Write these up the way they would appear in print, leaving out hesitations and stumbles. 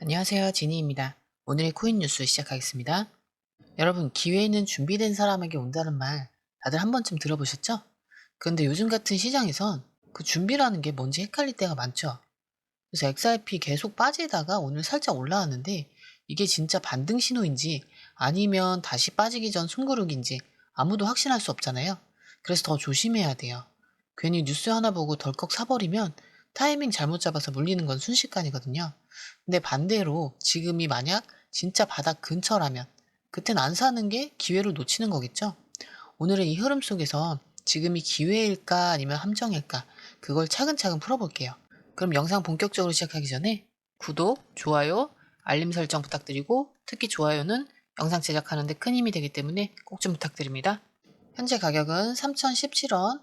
안녕하세요. 지니입니다. 오늘의 코인 뉴스 시작하겠습니다. 여러분, 기회는 준비된 사람에게 온다는 말 다들 한 번쯤 들어보셨죠? 그런데 요즘 같은 시장에선 그 준비라는 게 뭔지 헷갈릴 때가 많죠. 그래서 XRP 계속 빠지다가 오늘 살짝 올라왔는데 이게 진짜 반등 신호인지 아니면 다시 빠지기 전 숨고르기인지 아무도 확신할 수 없잖아요. 그래서 더 조심해야 돼요. 괜히 뉴스 하나 보고 덜컥 사버리면 타이밍 잘못 잡아서 물리는 건 순식간이거든요. 근데 반대로 지금이 만약 진짜 바닥 근처라면 그땐 안 사는 게 기회를 놓치는 거겠죠? 오늘의 이 흐름 속에서 지금이 기회일까 아니면 함정일까 그걸 차근차근 풀어볼게요. 그럼 영상 본격적으로 시작하기 전에 구독, 좋아요, 알림 설정 부탁드리고 특히 좋아요는 영상 제작하는데 큰 힘이 되기 때문에 꼭 좀 부탁드립니다. 현재 가격은 3,017원,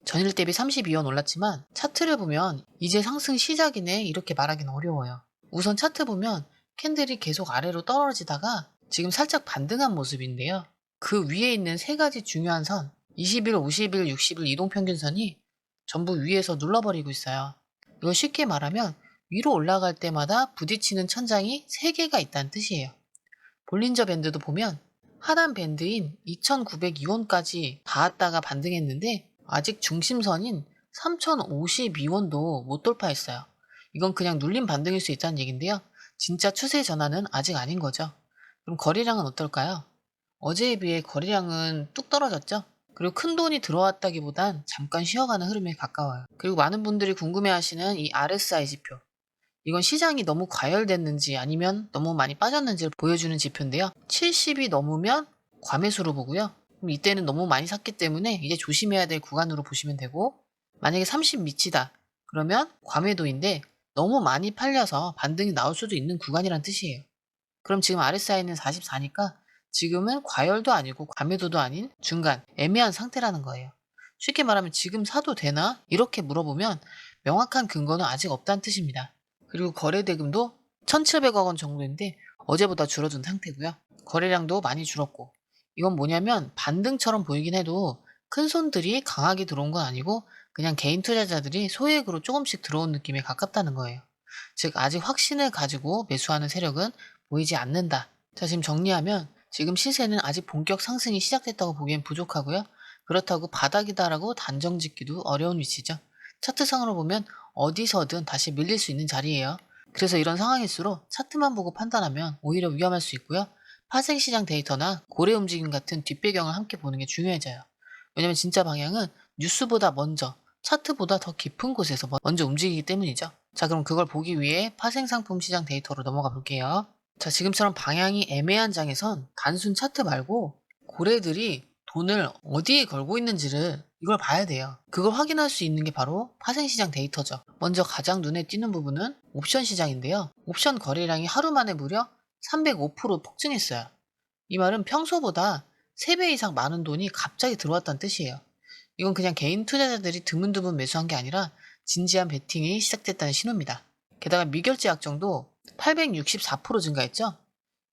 전일 대비 32원 올랐지만 차트를 보면 이제 상승 시작이네 이렇게 말하기는 어려워요. 우선 차트 보면 캔들이 계속 아래로 떨어지다가 지금 살짝 반등한 모습인데요. 그 위에 있는 세 가지 중요한 선, 20일, 50일, 60일 이동평균선이 전부 위에서 눌러버리고 있어요. 이걸 쉽게 말하면 위로 올라갈 때마다 부딪히는 천장이 3개가 있다는 뜻이에요. 볼린저 밴드도 보면 하단 밴드인 2,902원까지 닿았다가 반등했는데 아직 중심선인 3,052원도 못 돌파했어요. 이건 그냥 눌림 반등일 수 있다는 얘긴데요. 진짜 추세 전환은 아직 아닌 거죠. 그럼 거래량은 어떨까요? 어제에 비해 거래량은 뚝 떨어졌죠? 그리고 큰 돈이 들어왔다기보단 잠깐 쉬어가는 흐름에 가까워요. 그리고 많은 분들이 궁금해하시는 이 RSI 지표. 이건 시장이 너무 과열됐는지 아니면 너무 많이 빠졌는지를 보여주는 지표인데요. 70이 넘으면 과매수로 보고요. 그럼 이때는 너무 많이 샀기 때문에 이제 조심해야 될 구간으로 보시면 되고, 만약에 30 미치다 그러면 과매도인데 너무 많이 팔려서 반등이 나올 수도 있는 구간이란 뜻이에요. 그럼 지금 RSI는 44니까 지금은 과열도 아니고 과매도도 아닌 중간 애매한 상태라는 거예요. 쉽게 말하면 지금 사도 되나? 이렇게 물어보면 명확한 근거는 아직 없다는 뜻입니다. 그리고 거래 대금도 1,700억 원 정도인데 어제보다 줄어든 상태고요. 거래량도 많이 줄었고, 이건 뭐냐면 반등처럼 보이긴 해도 큰 손들이 강하게 들어온 건 아니고 그냥 개인 투자자들이 소액으로 조금씩 들어온 느낌에 가깝다는 거예요. 즉 아직 확신을 가지고 매수하는 세력은 보이지 않는다. 자, 지금 정리하면 지금 시세는 아직 본격 상승이 시작됐다고 보기엔 부족하고요. 그렇다고 바닥이다라고 단정 짓기도 어려운 위치죠. 차트상으로 보면 어디서든 다시 밀릴 수 있는 자리예요. 그래서 이런 상황일수록 차트만 보고 판단하면 오히려 위험할 수 있고요. 파생시장 데이터나 고래 움직임 같은 뒷배경을 함께 보는 게 중요해져요. 왜냐면 진짜 방향은 뉴스보다 먼저, 차트보다 더 깊은 곳에서 먼저 움직이기 때문이죠. 자, 그럼 그걸 보기 위해 파생상품 시장 데이터로 넘어가 볼게요. 자, 지금처럼 방향이 애매한 장에선 단순 차트 말고 고래들이 돈을 어디에 걸고 있는지를 이걸 봐야 돼요. 그걸 확인할 수 있는 게 바로 파생시장 데이터죠. 먼저 가장 눈에 띄는 부분은 옵션 시장인데요. 옵션 거래량이 하루 만에 무려 305% 폭증했어요. 이 말은 평소보다 3배 이상 많은 돈이 갑자기 들어왔다는 뜻이에요. 이건 그냥 개인 투자자들이 드문드문 매수한 게 아니라 진지한 베팅이 시작됐다는 신호입니다. 게다가 미결제 약정도 864% 증가했죠?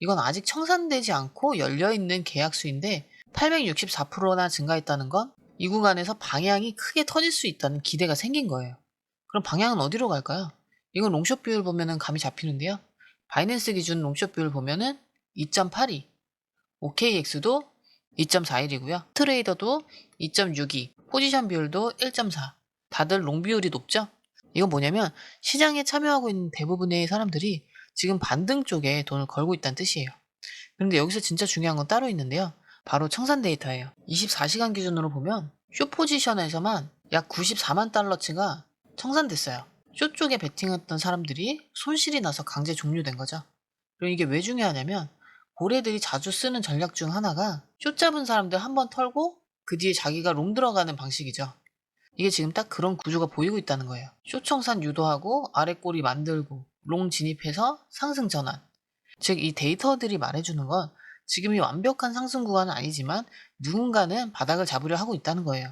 이건 아직 청산되지 않고 열려있는 계약수인데 864%나 증가했다는 건 이 구간에서 방향이 크게 터질 수 있다는 기대가 생긴 거예요. 그럼 방향은 어디로 갈까요? 이건 롱숏 비율 보면은 감이 잡히는데요. 바이낸스 기준 롱숏 비율 보면은 2.82, OKX도 2.41이고요. 트레이더도 2.62, 포지션 비율도 1.4. 다들 롱 비율이 높죠? 이건 뭐냐면 시장에 참여하고 있는 대부분의 사람들이 지금 반등 쪽에 돈을 걸고 있다는 뜻이에요. 그런데 여기서 진짜 중요한 건 따로 있는데요. 바로 청산 데이터예요. 24시간 기준으로 보면 쇼 포지션에서만 약 94만 달러치가 청산됐어요. 쇼 쪽에 베팅했던 사람들이 손실이 나서 강제 종료된 거죠. 그리고 이게 왜 중요하냐면 고래들이 자주 쓰는 전략 중 하나가 쇼 잡은 사람들 한 번 털고 그 뒤에 자기가 롱 들어가는 방식이죠. 이게 지금 딱 그런 구조가 보이고 있다는 거예요. 쇼 청산 유도하고 아래 꼬리 만들고 롱 진입해서 상승 전환. 즉 이 데이터들이 말해주는 건 지금이 완벽한 상승 구간은 아니지만 누군가는 바닥을 잡으려 하고 있다는 거예요.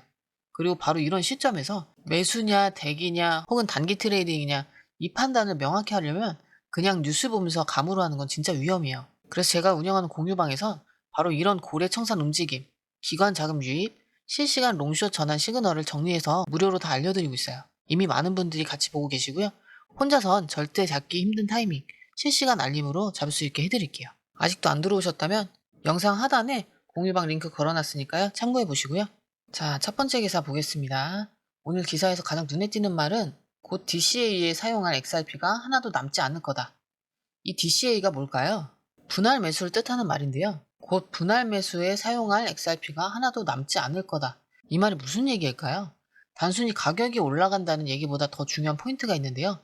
그리고 바로 이런 시점에서 매수냐 대기냐 혹은 단기 트레이딩이냐 이 판단을 명확히 하려면 그냥 뉴스 보면서 감으로 하는 건 진짜 위험해요. 그래서 제가 운영하는 공유방에서 바로 이런 고래 청산 움직임, 기관 자금 유입, 실시간 롱숏 전환 시그널을 정리해서 무료로 다 알려드리고 있어요. 이미 많은 분들이 같이 보고 계시고요. 혼자선 절대 잡기 힘든 타이밍, 실시간 알림으로 잡을 수 있게 해드릴게요. 아직도 안 들어오셨다면 영상 하단에 공유방 링크 걸어놨으니까요. 참고해 보시고요. 자, 첫 번째 기사 보겠습니다. 오늘 기사에서 가장 눈에 띄는 말은 곧 DCA에 사용할 XRP가 하나도 남지 않을 거다. 이 DCA가 뭘까요? 분할 매수를 뜻하는 말인데요. 곧 분할 매수에 사용할 XRP가 하나도 남지 않을 거다. 이 말이 무슨 얘기일까요? 단순히 가격이 올라간다는 얘기보다 더 중요한 포인트가 있는데요.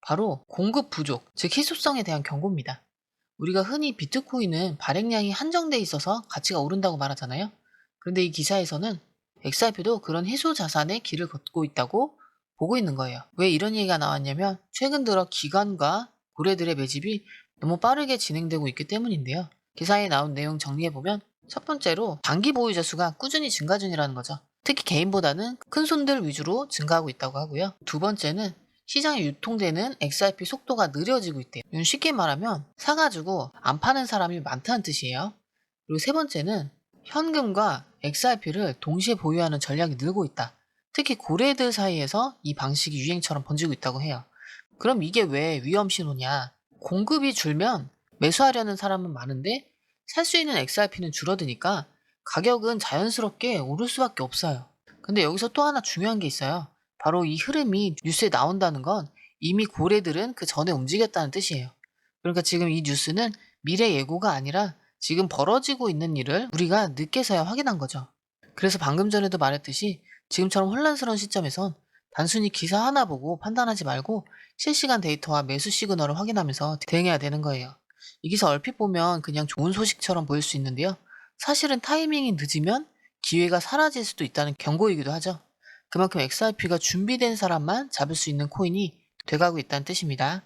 바로 공급 부족, 즉 희소성에 대한 경고입니다. 우리가 흔히 비트코인은 발행량이 한정돼 있어서 가치가 오른다고 말하잖아요. 그런데 이 기사에서는 XRP도 그런 희소 자산의 길을 걷고 있다고 보고 있는 거예요. 왜 이런 얘기가 나왔냐면 최근 들어 기관과 고래들의 매집이 너무 빠르게 진행되고 있기 때문인데요. 기사에 나온 내용 정리해보면 첫 번째로 단기 보유자 수가 꾸준히 증가 중이라는 거죠. 특히 개인보다는 큰 손들 위주로 증가하고 있다고 하고요. 두 번째는 시장에 유통되는 XRP 속도가 느려지고 있대요. 이건 쉽게 말하면 사가지고 안 파는 사람이 많다는 뜻이에요. 그리고 세 번째는 현금과 XRP를 동시에 보유하는 전략이 늘고 있다. 특히 고래들 사이에서 이 방식이 유행처럼 번지고 있다고 해요. 그럼 이게 왜 위험 신호냐? 공급이 줄면 매수하려는 사람은 많은데 살 수 있는 XRP는 줄어드니까 가격은 자연스럽게 오를 수밖에 없어요. 근데 여기서 또 하나 중요한 게 있어요. 바로 이 흐름이 뉴스에 나온다는 건 이미 고래들은 그 전에 움직였다는 뜻이에요. 그러니까 지금 이 뉴스는 미래 예고가 아니라 지금 벌어지고 있는 일을 우리가 늦게서야 확인한 거죠. 그래서 방금 전에도 말했듯이 지금처럼 혼란스러운 시점에선 단순히 기사 하나 보고 판단하지 말고 실시간 데이터와 매수 시그널을 확인하면서 대응해야 되는 거예요. 이 기사 얼핏 보면 그냥 좋은 소식처럼 보일 수 있는데요. 사실은 타이밍이 늦으면 기회가 사라질 수도 있다는 경고이기도 하죠. 그만큼 XRP가 준비된 사람만 잡을 수 있는 코인이 돼가고 있다는 뜻입니다.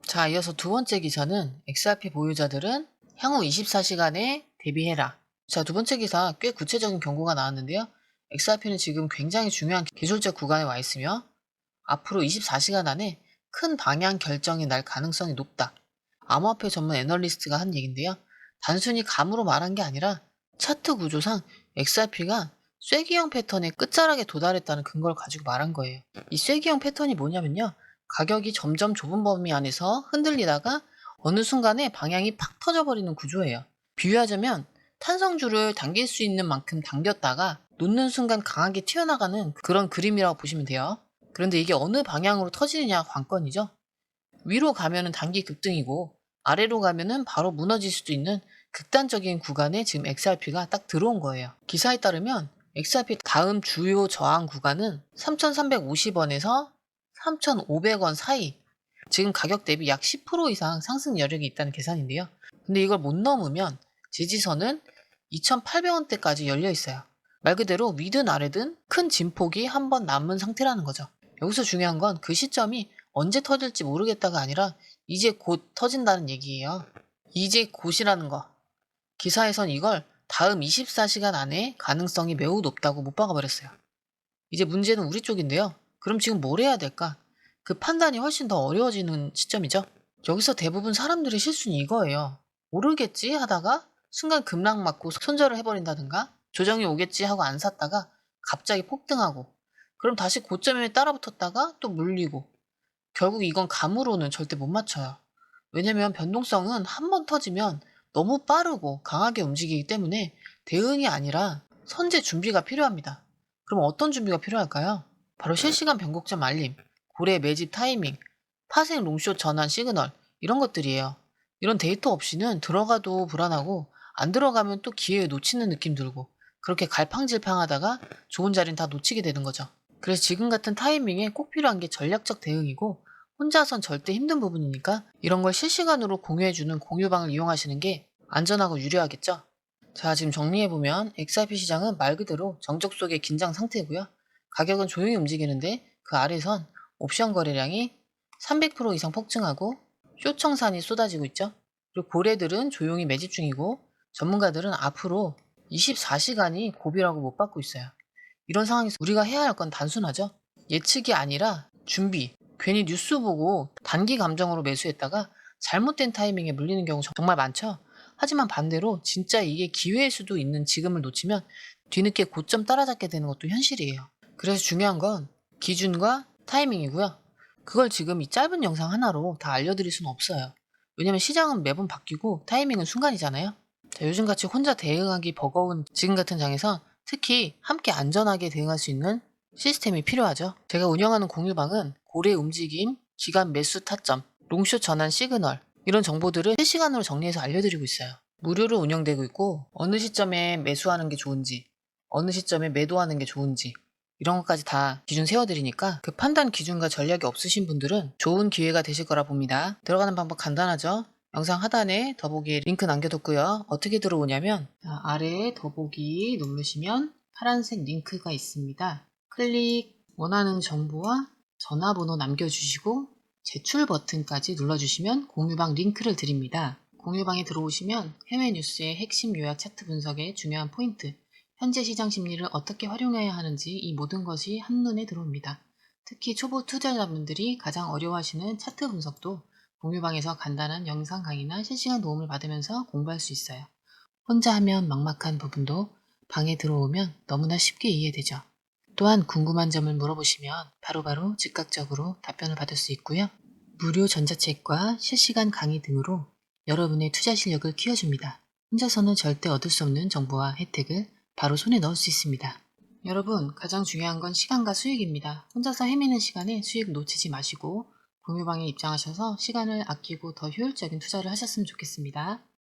자, 이어서 두 번째 기사는 XRP 보유자들은 향후 24시간에 대비해라. 자, 두 번째 기사 꽤 구체적인 경고가 나왔는데요. XRP는 지금 굉장히 중요한 기술적 구간에 와 있으며 앞으로 24시간 안에 큰 방향 결정이 날 가능성이 높다. 암호화폐 전문 애널리스트가 한 얘기인데요. 단순히 감으로 말한 게 아니라 차트 구조상 XRP가 쐐기형 패턴의 끝자락에 도달했다는 근거를 가지고 말한 거예요. 이 쐐기형 패턴이 뭐냐면요. 가격이 점점 좁은 범위 안에서 흔들리다가 어느 순간에 방향이 팍 터져버리는 구조예요. 비유하자면 탄성줄을 당길 수 있는 만큼 당겼다가 놓는 순간 강하게 튀어나가는 그런 그림이라고 보시면 돼요. 그런데 이게 어느 방향으로 터지느냐가 관건이죠. 위로 가면은 단기 급등이고 아래로 가면은 바로 무너질 수도 있는 극단적인 구간에 지금 XRP가 딱 들어온 거예요. 기사에 따르면 XRP 다음 주요 저항 구간은 3,350원에서 3,500원 사이. 지금 가격 대비 약 10% 이상 상승 여력이 있다는 계산인데요. 근데 이걸 못 넘으면 지지선은 2,800원대까지 열려 있어요. 말 그대로 위든 아래든 큰 진폭이 한 번 남은 상태라는 거죠. 여기서 중요한 건 그 시점이 언제 터질지 모르겠다가 아니라 이제 곧 터진다는 얘기예요. 이제 곧이라는 거. 기사에선 이걸 다음 24시간 안에 가능성이 매우 높다고 못 박아버렸어요. 이제 문제는 우리 쪽인데요. 그럼 지금 뭘 해야 될까? 그 판단이 훨씬 더 어려워지는 시점이죠. 여기서 대부분 사람들의 실수는 이거예요. 모르겠지 하다가 순간 급락 맞고 손절을 해버린다든가 조정이 오겠지 하고 안 샀다가 갑자기 폭등하고 그럼 다시 고점에 따라붙었다가 또 물리고 결국 이건 감으로는 절대 못 맞춰요. 왜냐면 변동성은 한 번 터지면 너무 빠르고 강하게 움직이기 때문에 대응이 아니라 선제 준비가 필요합니다. 그럼 어떤 준비가 필요할까요? 바로 실시간 변곡점 알림, 고래 매집 타이밍, 파생 롱숏 전환 시그널 이런 것들이에요. 이런 데이터 없이는 들어가도 불안하고 안 들어가면 또 기회 놓치는 느낌 들고 그렇게 갈팡질팡하다가 좋은 자리는 다 놓치게 되는 거죠. 그래서 지금 같은 타이밍에 꼭 필요한 게 전략적 대응이고 혼자선 절대 힘든 부분이니까 이런 걸 실시간으로 공유해주는 공유방을 이용하시는 게 안전하고 유리하겠죠. 자, 지금 정리해보면 XRP 시장은 말 그대로 정적 속의 긴장 상태고요. 가격은 조용히 움직이는데 그 아래선 옵션 거래량이 300% 이상 폭증하고 쇼청산이 쏟아지고 있죠. 그리고 고래들은 조용히 매집 중이고 전문가들은 앞으로 24시간이 고비라고 못 받고 있어요. 이런 상황에서 우리가 해야 할 건 단순하죠. 예측이 아니라 준비. 괜히 뉴스 보고 단기 감정으로 매수했다가 잘못된 타이밍에 물리는 경우 정말 많죠. 하지만 반대로 진짜 이게 기회일 수도 있는 지금을 놓치면 뒤늦게 고점 따라잡게 되는 것도 현실이에요. 그래서 중요한 건 기준과 타이밍이고요. 그걸 지금 이 짧은 영상 하나로 다 알려드릴 수는 없어요. 왜냐면 시장은 매번 바뀌고 타이밍은 순간이잖아요. 자, 요즘같이 혼자 대응하기 버거운 지금 같은 장에서 특히 함께 안전하게 대응할 수 있는 시스템이 필요하죠. 제가 운영하는 공유방은 고래 움직임, 기간 매수 타점, 롱숏 전환 시그널 이런 정보들을 실시간으로 정리해서 알려드리고 있어요. 무료로 운영되고 있고 어느 시점에 매수하는 게 좋은지 어느 시점에 매도하는 게 좋은지 이런 것까지 다 기준 세워드리니까 그 판단 기준과 전략이 없으신 분들은 좋은 기회가 되실 거라 봅니다. 들어가는 방법 간단하죠. 영상 하단에 더보기 링크 남겨뒀고요. 어떻게 들어오냐면 아래에 더보기 누르시면 파란색 링크가 있습니다. 클릭 원하는 정보와 전화번호 남겨주시고 제출 버튼까지 눌러주시면 공유방 링크를 드립니다. 공유방에 들어오시면 해외 뉴스의 핵심 요약 차트 분석의 중요한 포인트, 현재 시장 심리를 어떻게 활용해야 하는지 이 모든 것이 한눈에 들어옵니다. 특히 초보 투자자분들이 가장 어려워하시는 차트 분석도 공유방에서 간단한 영상 강의나 실시간 도움을 받으면서 공부할 수 있어요. 혼자 하면 막막한 부분도 방에 들어오면 너무나 쉽게 이해되죠. 또한 궁금한 점을 물어보시면 바로바로 즉각적으로 답변을 받을 수 있고요. 무료 전자책과 실시간 강의 등으로 여러분의 투자 실력을 키워줍니다. 혼자서는 절대 얻을 수 없는 정보와 혜택을 바로 손에 넣을 수 있습니다. 여러분, 가장 중요한 건 시간과 수익입니다. 혼자서 헤매는 시간에 수익 놓치지 마시고 공유방에 입장하셔서 시간을 아끼고 더 효율적인 투자를 하셨으면 좋겠습니다.